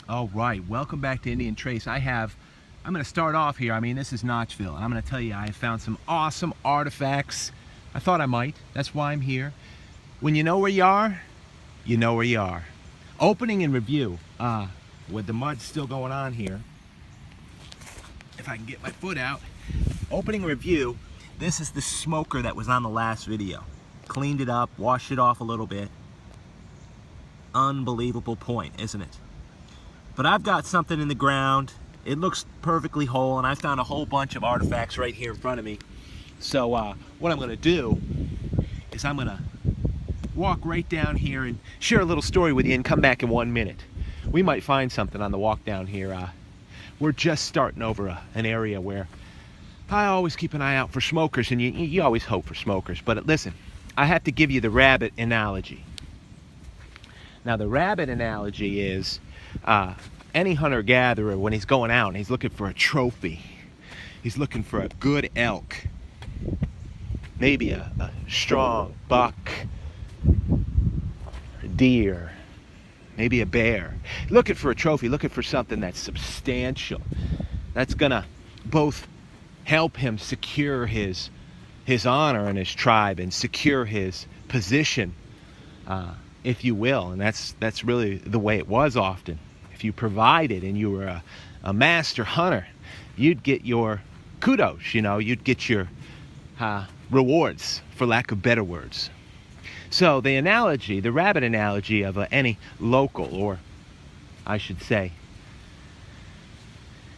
All right, welcome back to Indian Trace. I'm going to start off here. I mean, this is Notchville, and I'm going to tell you I have found some awesome artifacts. I thought I might. That's why I'm here. When you know where you are, you know where you are. Opening and review. With the mud still going on here, if I can get my foot out. Opening review. This is the smoker that was on the last video. Cleaned it up, washed it off a little bit. Unbelievable point, isn't it? But I've got something in the ground. It looks perfectly whole, and I found a whole bunch of artifacts right here in front of me. So what I'm going to do is I'm going to walk right down here and share a little story with you and come back in 1 minute. We might find something on the walk down here. We're just starting over an area where I always keep an eye out for smokers, and you always hope for smokers. But listen, I have to give you the rabbit analogy. Now, the rabbit analogy is any hunter-gatherer, when he's going out and he's looking for a trophy, he's looking for a good elk, maybe a strong buck, a deer, maybe a bear. Looking for a trophy, looking for something that's substantial, that's gonna both help him secure his honor in his tribe and secure his position, if you will. And that's really the way it was often. If you provided and you were a master hunter, you'd get your kudos, you'd get your rewards, for lack of better words. So the analogy, the rabbit analogy of any local, or I should say,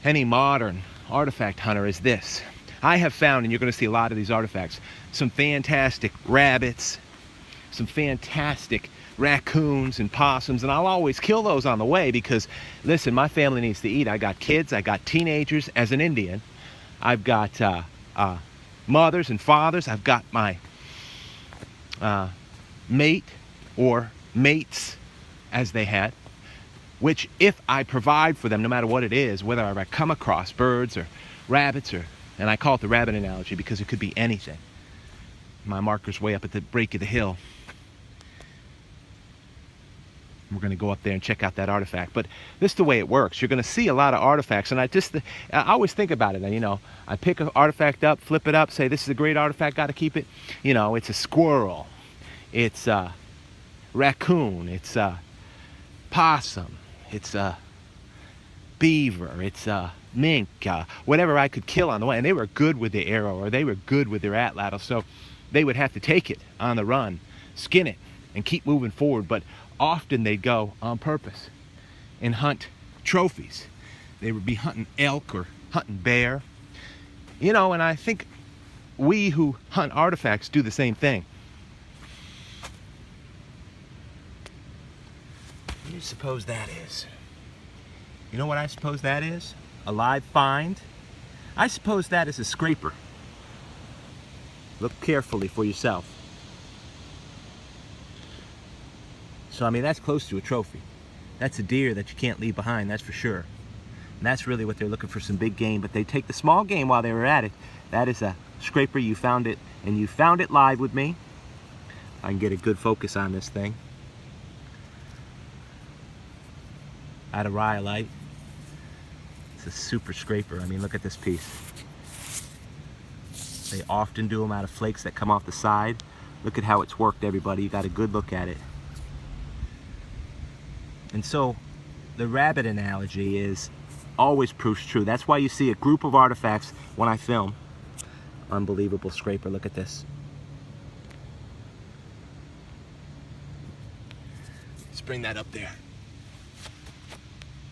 any modern artifact hunter is this. I have found, and you're going to see a lot of these artifacts, some fantastic rabbits, some fantastic raccoons and possums, and I'll always kill those on the way because, listen, my family needs to eat. I got kids, I got teenagers as an Indian, I've got mothers and fathers, I've got my mate or mates as they had, which if I provide for them, no matter what it is, whether I come across birds or rabbits, and I call it the rabbit analogy because it could be anything. My marker's way up at the break of the hill. We're going to go up there and check out that artifact. But this is the way it works. You're going to see a lot of artifacts, and I always think about it. I pick an artifact up, flip it up, say this is a great artifact, got to keep it. It's a squirrel, it's a raccoon, it's a possum, it's a beaver, it's a mink, whatever I could kill on the way. And they were good with the arrow, or they were good with their atlatl, so they would have to take it on the run, skin it, and keep moving forward. But often they'd go on purpose and hunt trophies. They would be hunting elk or hunting bear. And I think we who hunt artifacts do the same thing. What do you suppose that is? You know what I suppose that is? A live find? I suppose that is a scraper. Look carefully for yourself. So, that's close to a trophy. That's a deer that you can't leave behind, that's for sure. And that's really what they're looking for, some big game. But they take the small game while they were at it. That is a scraper. You found it, and you found it live with me. I can get a good focus on this thing. Out of rhyolite. It's a super scraper. Look at this piece. They often do them out of flakes that come off the side. Look at how it's worked, everybody. You got a good look at it. And so the rabbit analogy is always proves true. That's why you see a group of artifacts when I film. Unbelievable scraper. Look at this. Let's bring that up there.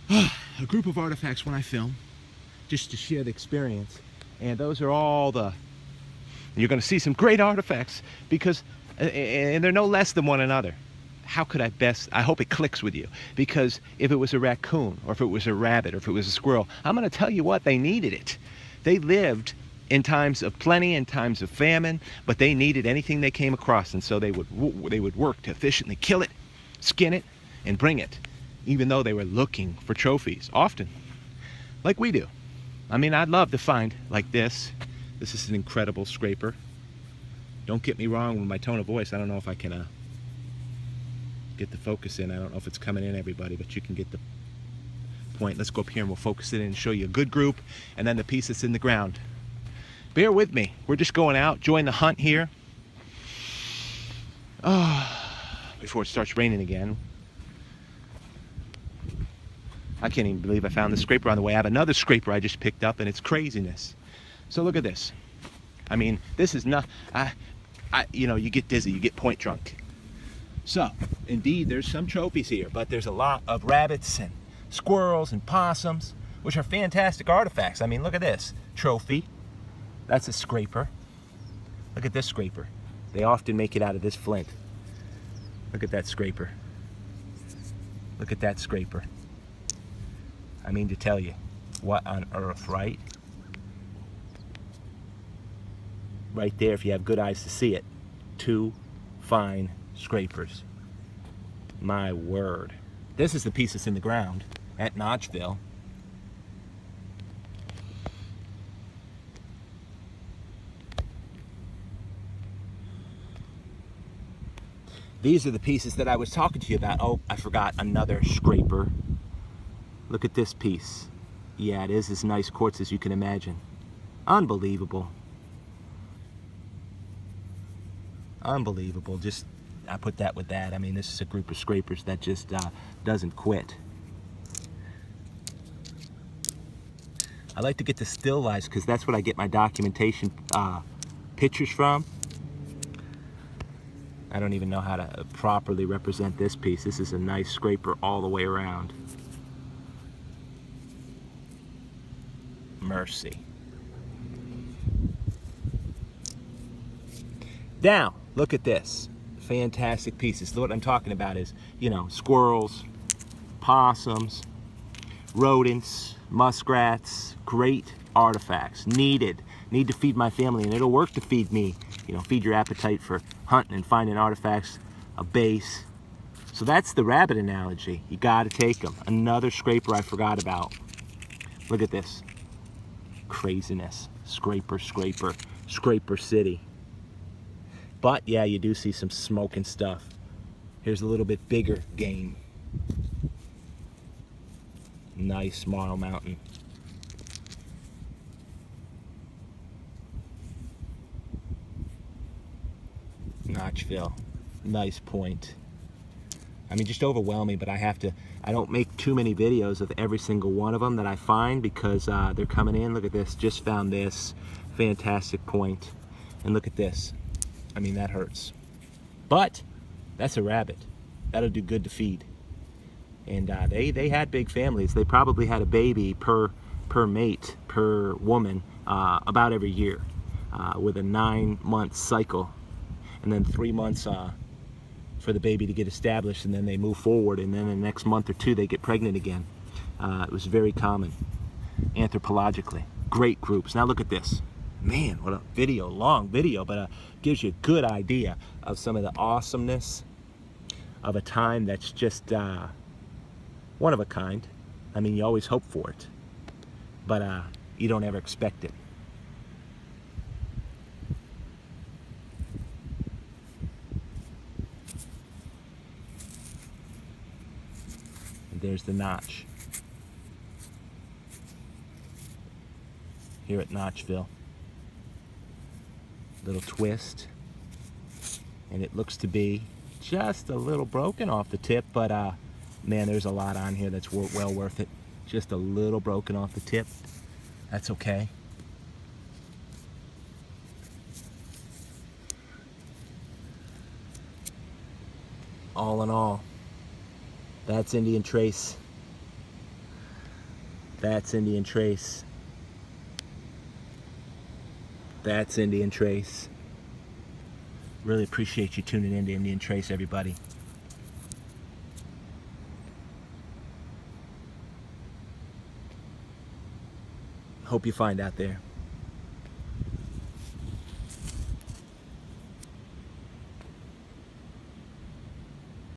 A group of artifacts when I film, just to share the experience. And those are all you're going to see some great artifacts because, and they're no less than one another. How could I hope it clicks with you, because if it was a raccoon, or if it was a rabbit, or if it was a squirrel, I'm going to tell you what, they needed it. They lived in times of plenty and times of famine, but they needed anything they came across, and so they would work to efficiently kill it, skin it, and bring it, even though they were looking for trophies, often, like we do. I'd love to find like this. This is an incredible scraper. Don't get me wrong with my tone of voice. I don't know if I can get the focus in. I don't know if it's coming in, everybody, but you can get the point. Let's go up here and we'll focus it in and show you a good group, and then the piece that's in the ground. Bear with me. We're just going out, join the hunt here. Before it starts raining again. I can't even believe I found this scraper on the way. I have another scraper I just picked up, and it's craziness. So look at this. I mean, this is not, you know, you get dizzy, you get point drunk. So, indeed, there's some trophies here, but there's a lot of rabbits and squirrels and possums, which are fantastic artifacts. I mean, look at this trophy. That's a scraper. Look at this scraper. They often make it out of this flint. Look at that scraper. Look at that scraper. I mean to tell you, what on earth, right? Right there, if you have good eyes to see it. 2 fine scrapers. My word. This is the piece that's in the ground at Notchville. These are the pieces that I was talking to you about. Oh, I forgot another scraper. Look at this piece. Yeah, it is as nice quartz as you can imagine. Unbelievable. Unbelievable. Just, I put that with that. I mean, this is a group of scrapers that just doesn't quit. I like to get the still lives because that's what I get my documentation pictures from. I don't even know how to properly represent this piece. This is a nice scraper all the way around. Mercy. Now, look at this. Fantastic pieces. What I'm talking about is, you know, squirrels, possums, rodents, muskrats, great artifacts. Need to feed my family, and it'll work to feed me. You know, feed your appetite for hunting and finding artifacts, a base. So that's the rabbit analogy. You gotta take them. Another scraper I forgot about. Look at this. Craziness. Scraper, scraper, scraper city. But yeah, you do see some smoking stuff. Here's a little bit bigger game. Nice Marl Mountain. Notchville. Nice point. I mean, just overwhelming, but I don't make too many videos of every single one of them that I find because they're coming in. Look at this, just found this. Fantastic point. And look at this. I mean, that hurts. But that's a rabbit. That'll do good to feed. And they had big families. They probably had a baby per mate, per woman, about every year with a 9-month cycle. And then 3 months for the baby to get established, and then they move forward, and then in the next month or 2 they get pregnant again. It was very common anthropologically. Great groups. Now look at this. Man, what a video, long video, but gives you a good idea of some of the awesomeness of a time that's just one of a kind. I mean, you always hope for it, but you don't ever expect it. There's the notch here at Notchville. Little twist, and it looks to be just a little broken off the tip, but man, there's a lot on here that's well worth it. Just a little broken off the tip. That's okay. All in all, that's Indian Trace. That's Indian Trace. That's Indian Trace. Really appreciate you tuning in to Indian Trace, everybody. Hope you find out there.